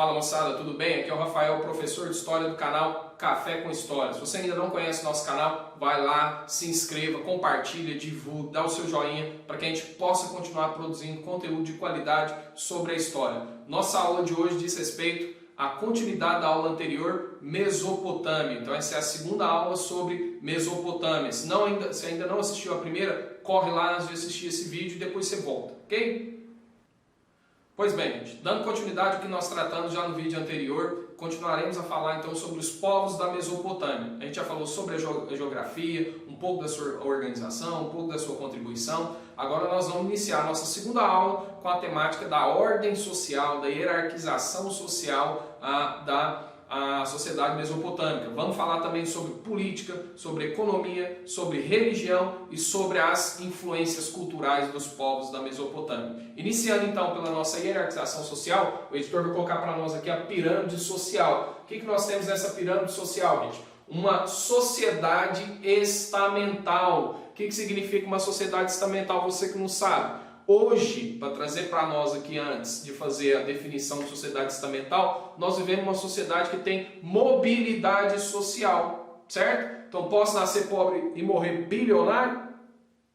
Fala moçada, tudo bem? Aqui é o Rafael, professor de História do canal Café com História. Se você ainda não conhece o nosso canal, vai lá, se inscreva, compartilha, divulgue, dá o seu joinha para que a gente possa continuar produzindo conteúdo de qualidade sobre a história. Nossa aula de hoje diz respeito à continuidade da aula anterior, Mesopotâmia. Então essa é a segunda aula sobre Mesopotâmia. Se ainda não assistiu a primeira, corre lá antes de assistir esse vídeo e depois você volta, ok? Pois bem, gente, dando continuidade ao que nós tratamos já no vídeo anterior, continuaremos a falar então sobre os povos da Mesopotâmia. A gente já falou sobre a geografia, um pouco da sua organização, um pouco da sua contribuição. Agora nós vamos iniciar a nossa segunda aula com a temática da ordem social, da hierarquização social da sociedade mesopotâmica. Vamos falar também sobre política, sobre economia, sobre religião e sobre as influências culturais dos povos da Mesopotâmia. Iniciando então pela nossa hierarquização social, o editor vai colocar para nós aqui a pirâmide social. O que nós temos nessa pirâmide social, gente? Uma sociedade estamental. O que significa uma sociedade estamental? Você que não sabe. Hoje, para trazer para nós aqui antes de fazer a definição de sociedade estamental, nós vivemos uma sociedade que tem mobilidade social, certo? Então posso nascer pobre e morrer bilionário?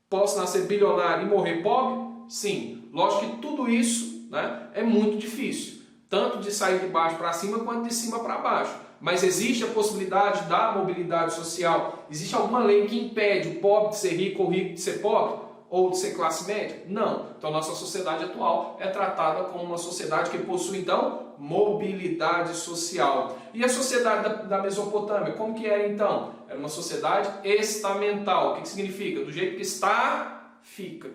Posso nascer bilionário e morrer pobre? Sim. Lógico que tudo isso, né, é muito difícil, tanto de sair de baixo para cima quanto de cima para baixo. Mas existe a possibilidade da mobilidade social? Existe alguma lei que impede o pobre de ser rico ou o rico de ser pobre? Ou de ser classe média? Não. Então, nossa sociedade atual é tratada como uma sociedade que possui, então, mobilidade social. E a sociedade da Mesopotâmia, como que era, então? Era uma sociedade estamental. O que significa? Do jeito que está, fica.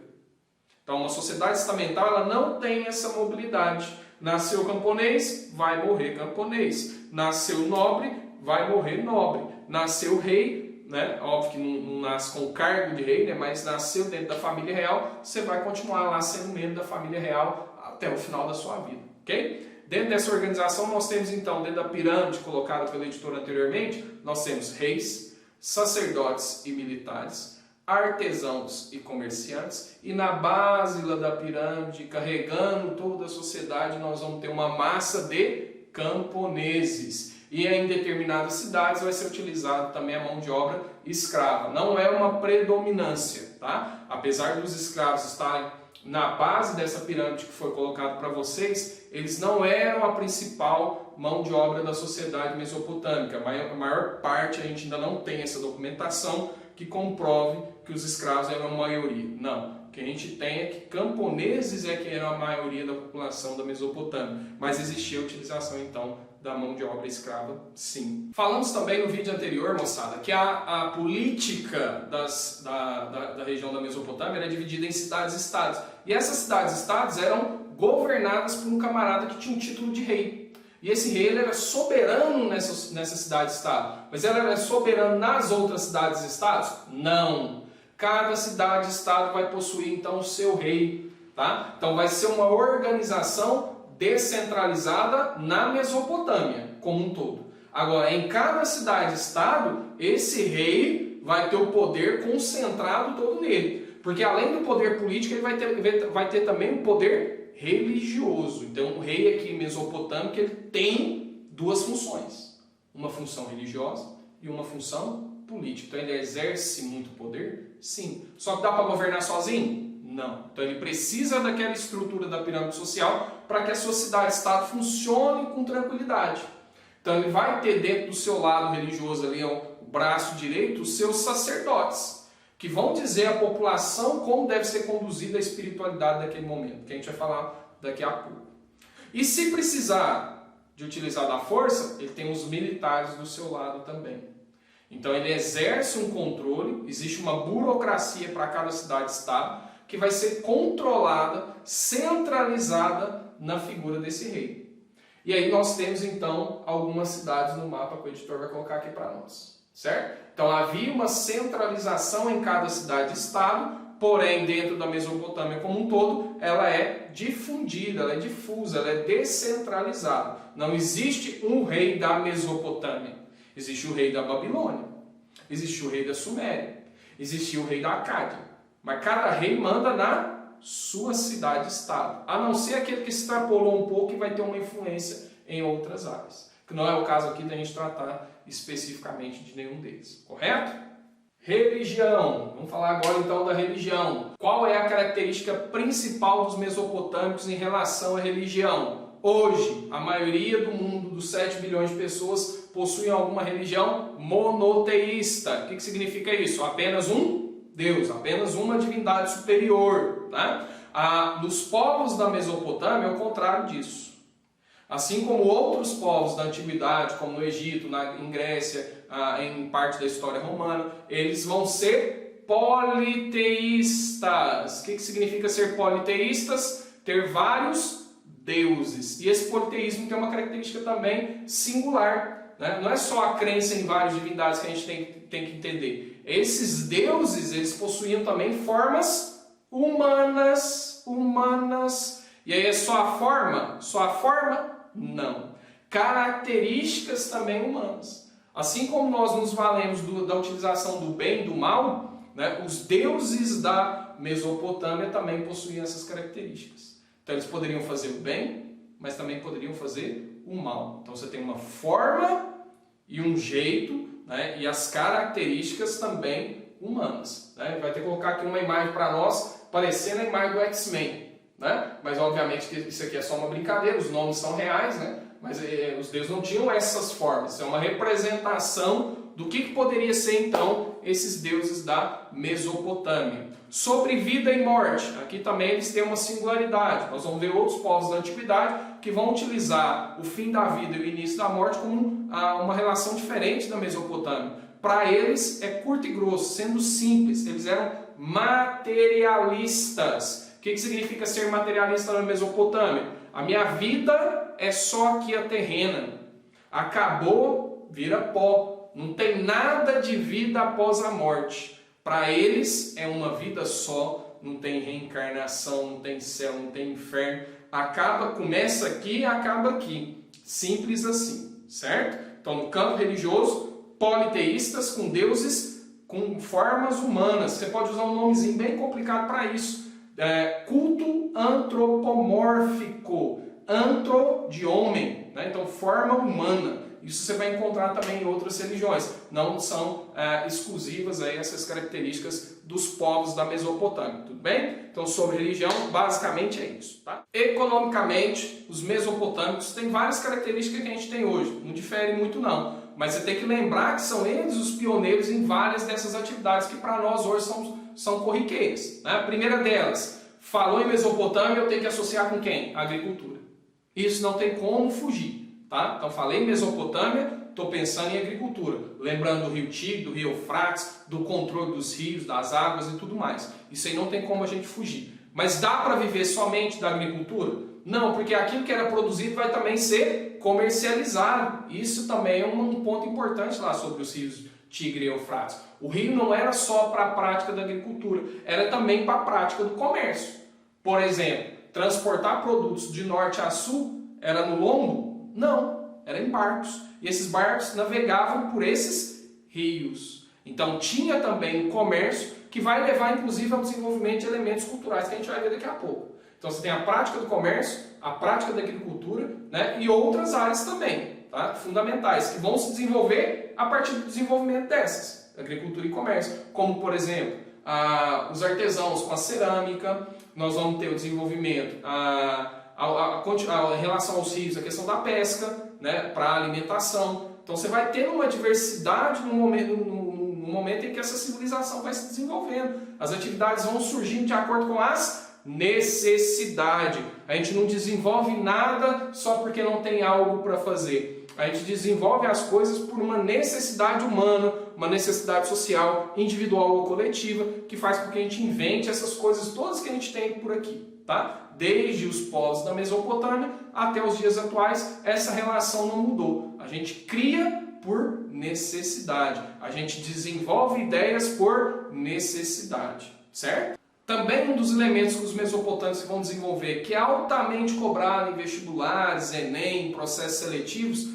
Então, uma sociedade estamental, ela não tem essa mobilidade. Nasceu camponês, vai morrer camponês. Nasceu nobre, vai morrer nobre. Nasceu rei, né? Óbvio que não nasce com o cargo de rei, né? Mas nasceu dentro da família real, você vai continuar lá sendo membro da família real até o final da sua vida, ok? Dentro dessa organização nós temos então, dentro da pirâmide colocada pelo editor anteriormente, nós temos reis, sacerdotes e militares, artesãos e comerciantes, e na base lá da pirâmide, carregando toda a sociedade, nós vamos ter uma massa de camponeses. E em determinadas cidades vai ser utilizado também a mão de obra escrava. Não é uma predominância, tá? Apesar dos escravos estarem na base dessa pirâmide que foi colocada para vocês, eles não eram a principal mão de obra da sociedade mesopotâmica. A maior parte a gente ainda não tem essa documentação que comprove que os escravos eram a maioria. Não. O que a gente tem é que camponeses é que eram a maioria da população da Mesopotâmia. Mas existia a utilização então da mão de obra escrava, sim. Falamos também no vídeo anterior, moçada, que a política da região da Mesopotâmia era dividida em cidades-estados. E essas cidades-estados eram governadas por um camarada que tinha um título de rei. E esse rei ele era soberano nessa cidade-estado. Mas ele era soberano nas outras cidades-estados? Não. Cada cidade-estado vai possuir então o seu rei, tá? Então vai ser uma organização descentralizada na Mesopotâmia como um todo. Agora, em cada cidade-estado, esse rei vai ter o poder concentrado todo nele. Porque além do poder político, ele vai ter também um poder religioso. Então, o rei aqui mesopotâmico ele tem duas funções. Uma função religiosa e uma função política. Então, ele exerce muito poder? Sim. Só que dá para governar sozinho? Não. Então ele precisa daquela estrutura da pirâmide social para que a sua cidade-estado funcione com tranquilidade. Então ele vai ter dentro do seu lado religioso ali, o braço direito, os seus sacerdotes, que vão dizer à população como deve ser conduzida a espiritualidade daquele momento, que a gente vai falar daqui a pouco. E se precisar de utilizar da força, ele tem os militares do seu lado também. Então ele exerce um controle, existe uma burocracia para cada cidade-estado, que vai ser controlada, centralizada na figura desse rei. E aí nós temos então algumas cidades no mapa que o editor vai colocar aqui para nós, certo? Então havia uma centralização em cada cidade-estado, porém dentro da Mesopotâmia como um todo, ela é difundida, ela é difusa, ela é descentralizada. Não existe um rei da Mesopotâmia. Existe o rei da Babilônia, existe o rei da Suméria, existe o rei da Acádia. Mas cada rei manda na sua cidade-estado. A não ser aquele que extrapolou um pouco e vai ter uma influência em outras áreas. Que não é o caso aqui da gente tratar especificamente de nenhum deles, correto? Religião. Vamos falar agora então da religião. Qual é a característica principal dos mesopotâmicos em relação à religião? Hoje, a maioria do mundo, dos 7 bilhões de pessoas, possuem alguma religião monoteísta. O que significa isso? Apenas um Deus, apenas uma divindade superior. Tá? Nos povos da Mesopotâmia é o contrário disso. Assim como outros povos da antiguidade, como no Egito, em Grécia, em parte da história romana, eles vão ser politeístas. O que significa ser politeístas? Ter vários deuses. E esse politeísmo tem uma característica também singular. Né? Não é só a crença em várias divindades que a gente tem que entender. Esses deuses, eles possuíam também formas humanas. E aí é só a forma? Só a forma? Não. Características também humanas. Assim como nós nos valemos da utilização do bem e do mal, né, os deuses da Mesopotâmia também possuíam essas características. Então eles poderiam fazer o bem, mas também poderiam fazer o mal. Então você tem uma forma e um jeito, né, e as características também humanas. Né? Vai ter que colocar aqui uma imagem para nós, parecendo a imagem do X-Men. Né? Mas obviamente que isso aqui é só uma brincadeira, os nomes são reais, né? Mas os deuses não tinham essas formas. Isso é uma representação do que poderia ser então esses deuses da Mesopotâmia. Sobre vida e morte, aqui também eles têm uma singularidade. Nós vamos ver outros povos da antiguidade que vão utilizar o fim da vida e o início da morte como uma relação diferente da Mesopotâmia. Para eles é curto e grosso, sendo simples, eles eram materialistas. O que significa ser materialista na Mesopotâmia? A minha vida é só aqui a terrena. Acabou, vira pó. Não tem nada de vida após a morte. Para eles é uma vida só. Não tem reencarnação, não tem céu, não tem inferno. Começa aqui e acaba aqui. Simples assim, certo? Então no campo religioso, politeístas com deuses com formas humanas. Você pode usar um nomezinho bem complicado para isso. Culto antropomórfico, antro de homem, né? Então forma humana. Isso você vai encontrar também em outras religiões. Não são exclusivas aí essas características dos povos da Mesopotâmia, tudo bem? Então sobre religião, basicamente é isso. Tá? Economicamente, os mesopotâmicos têm várias características que a gente tem hoje. Não difere muito não. Mas você tem que lembrar que são eles os pioneiros em várias dessas atividades que para nós hoje são corriqueiras. Né? A primeira delas, falou em Mesopotâmia, eu tenho que associar com quem? A agricultura. Isso não tem como fugir. Tá? Então falei em Mesopotâmia, estou pensando em agricultura. Lembrando do rio Tigre, do rio Eufrates, do controle dos rios, das águas e tudo mais. Isso aí não tem como a gente fugir. Mas dá para viver somente da agricultura? Não, porque aquilo que era produzido vai também ser comercializado. Isso também é um ponto importante lá sobre os rios Tigre e Eufrates. O rio não era só para a prática da agricultura, era também para a prática do comércio. Por exemplo, transportar produtos de norte a sul era no lombo? Não, era em barcos. E esses barcos navegavam por esses rios. Então tinha também um comércio que vai levar inclusive ao desenvolvimento de elementos culturais que a gente vai ver daqui a pouco. Então você tem a prática do comércio, a prática da agricultura, né, e outras áreas também, tá, fundamentais, que vão se desenvolver a partir do desenvolvimento dessas, agricultura e comércio. Como, por exemplo, os artesãos com a cerâmica, nós vamos ter o desenvolvimento em relação aos rios, a questão da pesca, né, para alimentação. Então você vai ter uma diversidade no momento em que essa civilização vai se desenvolvendo. As atividades vão surgindo de acordo com as necessidades. A gente não desenvolve nada só porque não tem algo para fazer. A gente desenvolve as coisas por uma necessidade humana, uma necessidade social, individual ou coletiva, que faz com que a gente invente essas coisas todas que a gente tem por aqui, tá? Desde os povos da Mesopotâmia até os dias atuais, essa relação não mudou. A gente cria por necessidade. A gente desenvolve ideias por necessidade, certo? Também um dos elementos que os mesopotâmicos vão desenvolver, que é altamente cobrado em vestibulares, Enem, processos seletivos,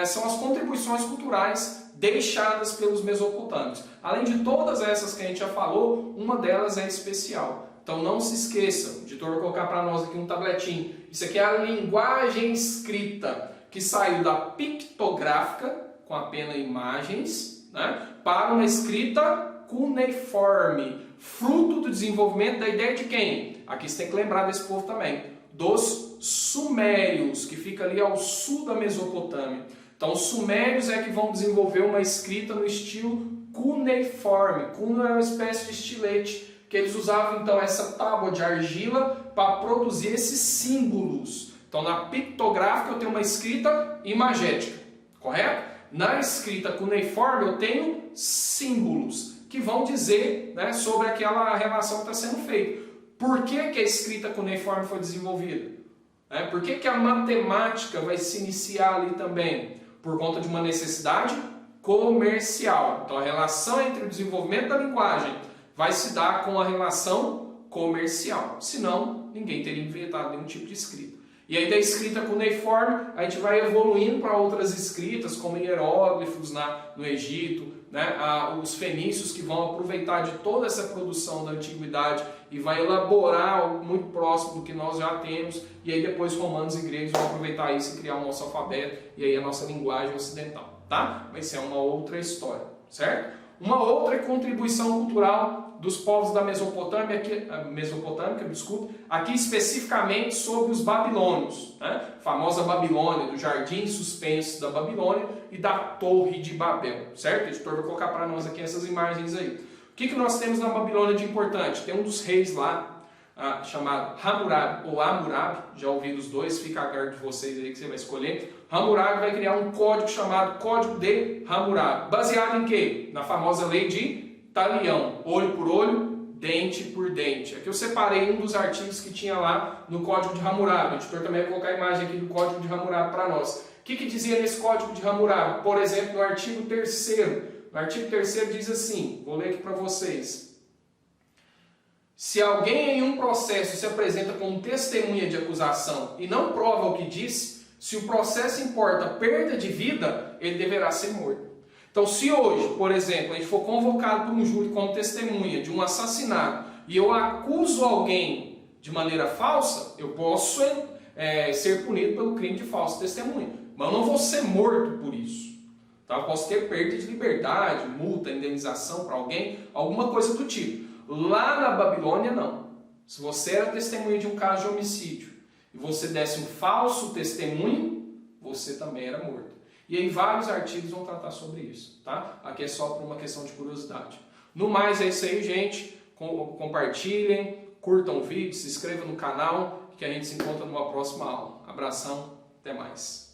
são as contribuições culturais deixadas pelos mesopotâmicos. Além de todas essas que a gente já falou, uma delas é especial. Então não se esqueça, o editor vai colocar para nós aqui um tabletinho. Isso aqui é a linguagem escrita. que saiu da pictográfica, com apenas imagens, né, para uma escrita cuneiforme, fruto do desenvolvimento da ideia de quem? Aqui você tem que lembrar desse povo também, dos sumérios, que fica ali ao sul da Mesopotâmia. Então os sumérios é que vão desenvolver uma escrita no estilo cuneiforme. Cuno é uma espécie de estilete, que eles usavam então essa tábua de argila para produzir esses símbolos. Então na pictográfica eu tenho uma escrita imagética, correto? Na escrita cuneiforme eu tenho símbolos que vão dizer, né, sobre aquela relação que está sendo feita. Por que a escrita cuneiforme foi desenvolvida? Por que a matemática vai se iniciar ali também? Por conta de uma necessidade comercial. Então a relação entre o desenvolvimento da linguagem vai se dar com a relação comercial. Senão, ninguém teria inventado nenhum tipo de escrita. E aí da escrita cuneiforme, a gente vai evoluindo para outras escritas, como hieróglifos no Egito, né? Os fenícios que vão aproveitar de toda essa produção da antiguidade e vai elaborar algo muito próximo do que nós já temos, e aí depois romanos e gregos vão aproveitar isso e criar o nosso alfabeto, e aí a nossa linguagem ocidental, tá? Mas isso é uma outra história, certo? Uma outra contribuição cultural dos povos da Mesopotâmia, aqui especificamente sobre os babilônios, né? A famosa Babilônia, do jardim suspenso da Babilônia e da Torre de Babel, certo? O editor vai colocar para nós aqui essas imagens aí. O que nós temos na Babilônia de importante? Tem um dos reis lá, chamado Hammurabi ou Hammurabi, já ouvi os dois, fica a cargo de vocês aí que você vai escolher. Hammurabi vai criar um código chamado Código de Hammurabi, baseado em quê? Na famosa lei de Talião, olho por olho, dente por dente. Aqui eu separei um dos artigos que tinha lá no Código de Hammurabi. O editor também vai colocar a imagem aqui do Código de Hammurabi para nós. O que dizia nesse Código de Hammurabi? Por exemplo, no artigo 3º. No artigo 3º diz assim, vou ler aqui para vocês. Se alguém em um processo se apresenta como testemunha de acusação e não prova o que disse, se o processo importa perda de vida, ele deverá ser morto. Então, se hoje, por exemplo, a gente for convocado por um júri como testemunha de um assassinato e eu acuso alguém de maneira falsa, eu posso ser punido pelo crime de falso testemunho. Mas eu não vou ser morto por isso. Tá? Eu posso ter perda de liberdade, multa, indenização para alguém, alguma coisa do tipo. Lá na Babilônia, não. Se você era testemunha de um caso de homicídio e você desse um falso testemunho, você também era morto. E aí vários artigos vão tratar sobre isso, tá? Aqui é só por uma questão de curiosidade. No mais é isso aí, gente. Compartilhem, curtam o vídeo, se inscrevam no canal, que a gente se encontra numa próxima aula. Abração, até mais.